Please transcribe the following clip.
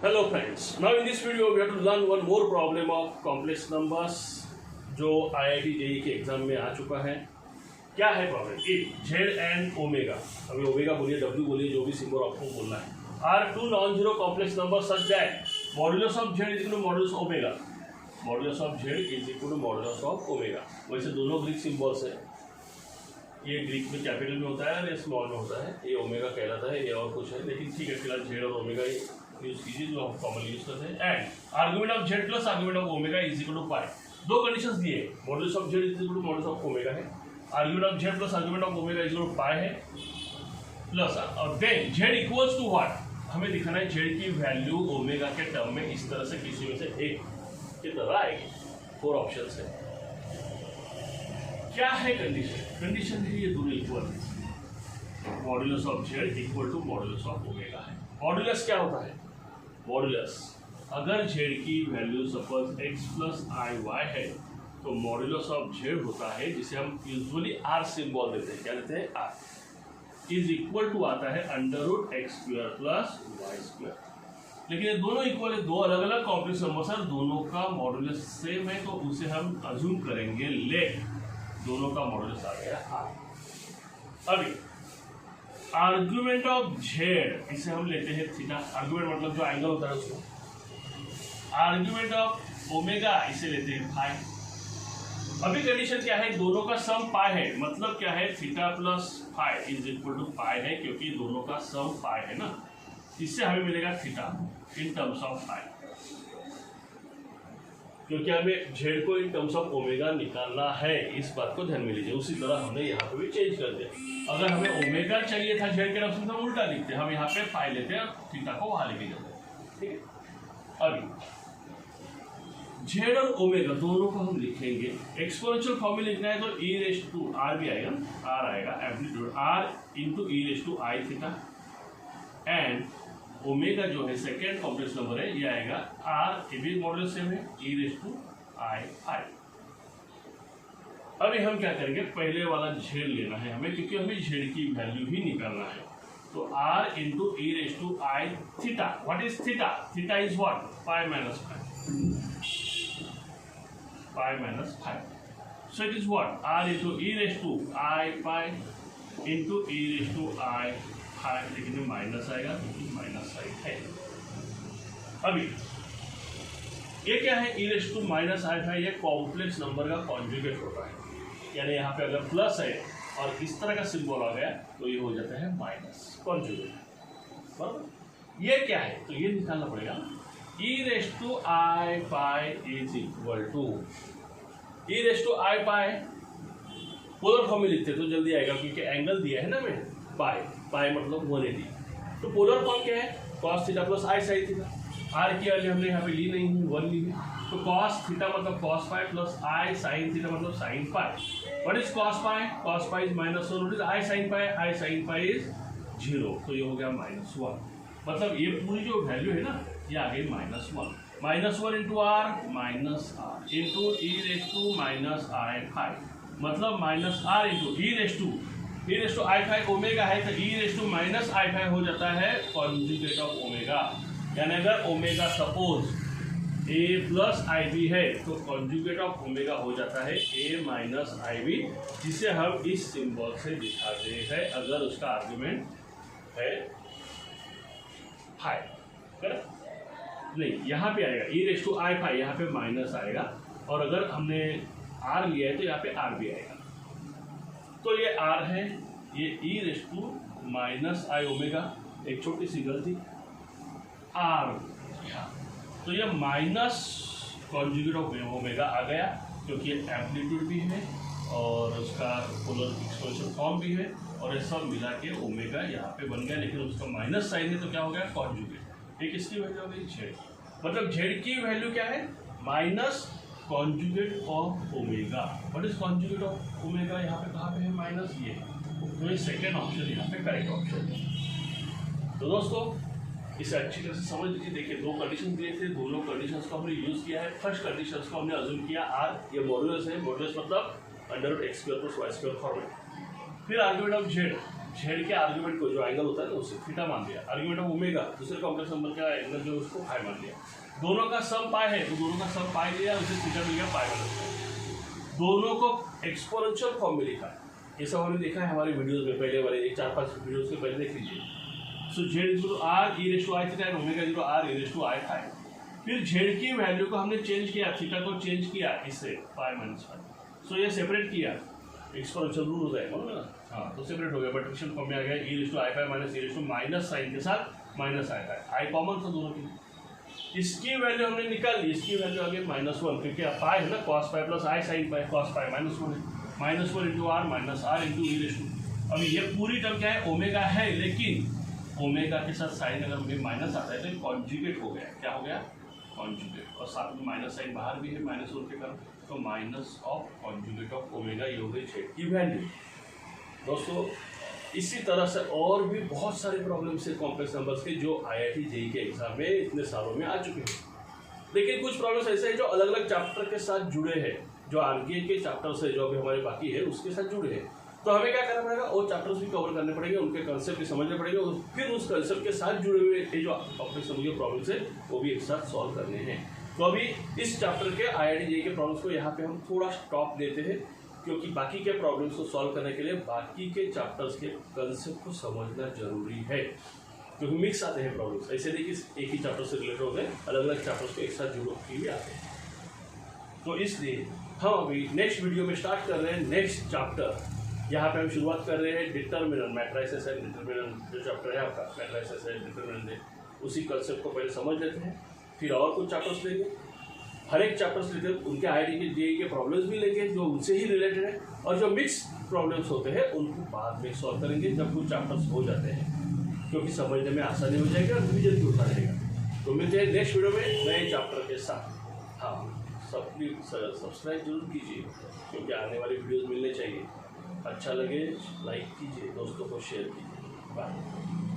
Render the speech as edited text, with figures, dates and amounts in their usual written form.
Hello friends, now in this video we have to learn one more problem of complex numbers जो IIT JEE के exam में आ चुका है। क्या है प्रॉब्लम? जेड एंड ओमेगा, अभी ओमेगा बोलिए डब्ल्यू बोलिए जो भी सिंबल आपको बोलना है, are two non zero complex number such that modulus of z is equal to modulus omega, modulus of z is equal to modulus of omega. वैसे दोनों ग्रीक सिंबल्स है, ये ग्रीक में कैपिटल में होता है और ये स्मॉल में होता है, ये ओमेगा कहलाता है, ये और कुछ है, लेकिन ठीक है फिलहाल जेड और ओमेगा यूज कीजिए जो हम कॉमन यूज करते हैं। And argument of z plus argument of omega is equal to pi. दो कंडीशंस दिए, modulus of z is equal to modulus of omega है, argument of z plus argument of omega is equal to pi है, plus और then z equals to what, हमें दिखाना है Z की value omega के टर्म में इस तरह से किसी में से एक की तरह आएगी। 4 ऑप्शंस है। क्या है कंडीशन? कंडीशन है ये दोनों इक्वल है, modulus of z equal to modulus of omega है। मॉड्यूलस क्या होता है? मॉड्यूलस अगर जेड की value suppose x plus i y है तो मॉड्यूलस ऑफ जेड होता है जिसे हम यूजुअली आर सिंबल देते हैं। क्या देते हैं? आर इज इक्वल टू आता है under root x square plus y square. लेकिन ये दोनों इक्वल है, दो अलग अलग कॉम्प्लेक्स नंबर सर, दोनों का मॉड्यूलस सेम है तो उसे हम अज्यूम करेंगे लेट दोनों का मॉड्यूलस आ गया आर। अभी आर्गुमेंट ऑफ जेड इसे हम लेते हैं थीटा, आर्गुमेंट मतलब जो एंगल होता है उसको। आर्गुमेंट ऑफ ओमेगा इसे लेते हैं फाई। अभी कंडीशन क्या है? दोनों का सम पाई है, मतलब क्या है? Theta plus phi is equal to pi है, क्योंकि दोनों का सम पाई है ना, इससे हमें मिलेगा theta in terms of phi, क्योंकि हमें जेड को इन टर्म्स ऑफ ओमेगा निकालना है, इस बात को ध्यान में लीजिए। उसी तरह हमने यहाँ पे भी चेंज कर दिया, अगर हमें ओमेगा चाहिए था जेड के टर्म्स में तो हम उल्टा लिखते हैं, हम यहाँ पे फाई लेते हैं और थीटा को वहां लेके जाते हैं। ठीक है, अभी जेड और ओमेगा दोनों को हम लिखेंगे, एक्सपोनेंशियल फॉर्म में लिखना है तो ई रेस टू आर भी आएगा, आर आएगा amplitude r into e raise to i theta, and omega जो है सेकेंड कॉम्प्लेक्स नंबर है ये आएगा आर, ये भी मॉड्यूलस सेम है, ई रेस टू आई आई। अभी हम क्या करेंगे? पहले वाला जेड लेना है हमें, क्योंकि हमें जेड की वैल्यू ही निकालना है। तो r into e raise to i theta, what is theta? Theta is what? Pi minus five, pi minus five. So it is what? R into e raise to i pi into e raise to i five, लेकिन minus आएगा क्योंकि minus sine है। अभी ये क्या है? E raise to minus i five, ये complex number का कॉन्जुगेट होता है, यानी यहाँ पे अगर प्लस है और इस तरह का सिंबल आ गया तो ये हो जाता है माइनस कॉन्जुगेट, बराबर। ये क्या है? तो ये निकालना पड़ेगा, e raise to i pi is equal to e raise to i pi, polar form में लिखते तो जल्दी आएगा क्योंकि एंगल दिया है ना मैंने, पाई, पाई मतलब 180, तो पोलर फॉर्म क्या है? Cos theta plus i sine theta. R की वैल्यू हमने यहाँ पे ली नहीं है, 1 ली है, तो कॉस थीटा मतलब cos pi plus i sine theta मतलब sine pi. What is cos pi? Cos pi is -1, what is I sine pi? I sine pi is 0, तो ये हो गया -1। मतलब ये पूरी जो वैल्यू है ना ये आ गई -1, -1 into r minus r into e raise to minus i five, मतलब minus r into e raise to i five omega है तो e raise to minus i five हो जाता है कॉन्जुगेट ऑफ ओमेगा। यानी अगर omega suppose a plus i b है तो कॉन्जुगेट ऑफ ओमेगा हो जाता है ए माइनस आई बी, जिसे हम इस सिंबल से दिखाते हैं अगर उसका आर्गुमेंट है फाइव, करेक्ट? नहीं, यहाँ पे आएगा ई रेस टू आई फाइव, यहाँ पे माइनस आएगा, और अगर हमने आर लिया है तो यहाँ पे आर भी आएगा। तो ये आर है, ये e raise to minus i omega, एक छोटी सी गलती, आर, तो ये माइनस कॉन्जुगेट ऑफ ओमेगा आ गया क्योंकि ये एम्पलीट्यूड भी है और उसका पोलर एक्सपोनेंशियल फॉर्म भी है, और ये सब मिला के ओमेगा यहाँ पे बन गया, लेकिन उसका माइनस साइन है तो क्या हो गया? कॉन्जुगेट। एक इसकी वैल्यू हो गई जेड, मतलब जेड की वैल्यू क्या है? Minus conjugate of omega. What is conjugate of omega? यहाँ पे कहाँ पे है? माइनस, ये, तो ये सेकेंड ऑप्शन यहाँ पे करेक्ट ऑप्शन है। तो दोस्तों इसे अच्छी तरह से समझ लीजिए। देखिए, दो कंडीशन दिए थे, दोनों कंडीशंस को हमने यूज किया है। फर्स्ट कंडीशंस को हमने अज्यूम किया आर, ये मॉड्यूलस है, मॉड्यूलस मतलब under root x square plus y square form में। फिर आर्गुमेंट ऑफ जेड, जेड के आर्ग्यूमेंट को जो एंगल होता है ना उसे थीटा मान लिया, आर्ग्यूमेंट ऑफ ओमेगा दूसरे कॉम्प्लेक्स नंबर का एंगल जो उसको फाई मान लिया, दोनों का सम पाई है तो दोनों का सम पाई लिया, उसे थीटा मिल गया पाई माइनस पाई, दोनों को एक्सपोनेंशियल फॉर्म में लिखा। ये सब हमने देखा है हमारी वीडियोस में, पहले वाले 4-5 वीडियोस के पहले देख लीजिए। So z equal to r e raise to i theta and omega equal to r e raise to i phi. फिर जेड की वैल्यू को हमने चेंज किया, थीटा को चेंज किया इससे पाई माइनस पाई। सो ये सेपरेट किया, एक्सपोनेंशियल रूल हो जाएगा ना, हाँ तो सेपरेट हो गया, बट फ्रैक्शन फॉर्म में आ गया e raise to i phi minus e raise to minus sine के साथ minus i phi, i common था दोनों के। इसकी वैल्यू हमने निकाल ली, इसकी वैल्यू आ गई -1 क्योंकि पाई है ना, cos pi plus i sine pi, cos pi -1 है, -1 into r minus r into e raise to. अब ये पूरी टर्म क्या है, ओमेगा है, लेकिन ओमेगा के साथ साइन अगर हमें माइनस आता है तो कॉन्जुगेट हो गया, क्या हो गया कॉन्जुगेट, और साथ में माइनस साइन बाहर भी है -1 के कारण, तो minus of conjugate of omega ये हो गई जेड की वैल्यू। दोस्तों इसी तरह से और भी बहुत सारे प्रॉब्लम्स है कॉम्प्लेक्स नंबर्स के जो IIT JEE के एग्जाम में इतने सालों में आ चुके हैं, लेकिन कुछ प्रॉब्लम्स ऐसे हैं जो अलग अलग चैप्टर के साथ जुड़े हैं, जो आगे के चैप्टर्स है जो अभी हमारे बाकी है उसके साथ जुड़े हैं, तो हमें क्या करना पड़ेगा, वो चैप्टर्स भी कवर करने पड़ेंगे, उनके कंसेप्ट भी समझने पड़ेंगे, और फिर उस कंसेप्ट के साथ जुड़े हुए ये जो कॉम्प्लेक्स नंबर के प्रॉब्लम्स है वो भी एक साथ सॉल्व करने हैं। तो अभी इस चैप्टर के IIT JEE के प्रॉब्लम्स को यहाँ पे हम थोड़ा स्टॉप देते हैं, क्योंकि बाकी के प्रॉब्लम्स को सॉल्व करने के लिए बाकी के चैप्टर्स के कंसेप्ट को समझना जरूरी है, क्योंकि मिक्स आते हैं प्रॉब्लम्स, ऐसे नहीं कि एक ही चैप्टर से रिलेटेड होते हैं, अलग अलग चैप्टर्स को एक साथ जुड़े हुए आते हैं। तो इसलिए हम अभी नेक्स्ट वीडियो में स्टार्ट कर रहे हैं नेक्स्ट चैप्टर। यहाँ पे हम शुरुआत कर रहे हैं डिटर्मिनेंट, मैट्रिसेस एंड डिटर्मिनेंट जो चैप्टर है आपका मैट्रिसेस एंड डिटर्मिनेंट है, उसी कंसेप्ट को पहले समझ लेते हैं, फिर और कुछ चैप्टर्स लेंगे, हर एक चैप्टर्स लेते हैं उनके IIT JEE के प्रॉब्लम्स भी लेंगे जो उनसे ही रिलेटेड है, और जो मिक्स प्रॉब्लम्स होते हैं उनको बाद में सॉल्व करेंगे जब कुछ चैप्टर्स हो जाते हैं, क्योंकि समझने में आसानी हो जाएगी और रिविजन भी होता रहेगा। तो मिलते हैं नेक्स्ट वीडियो में नए चैप्टर के साथ। हाँ सब्सक्राइब जरूर कीजिए, क्योंकि आने वाली वीडियोज़ मिलने चाहिए। अच्छा लगे लाइक कीजिए, दोस्तों को शेयर कीजिए। बाय।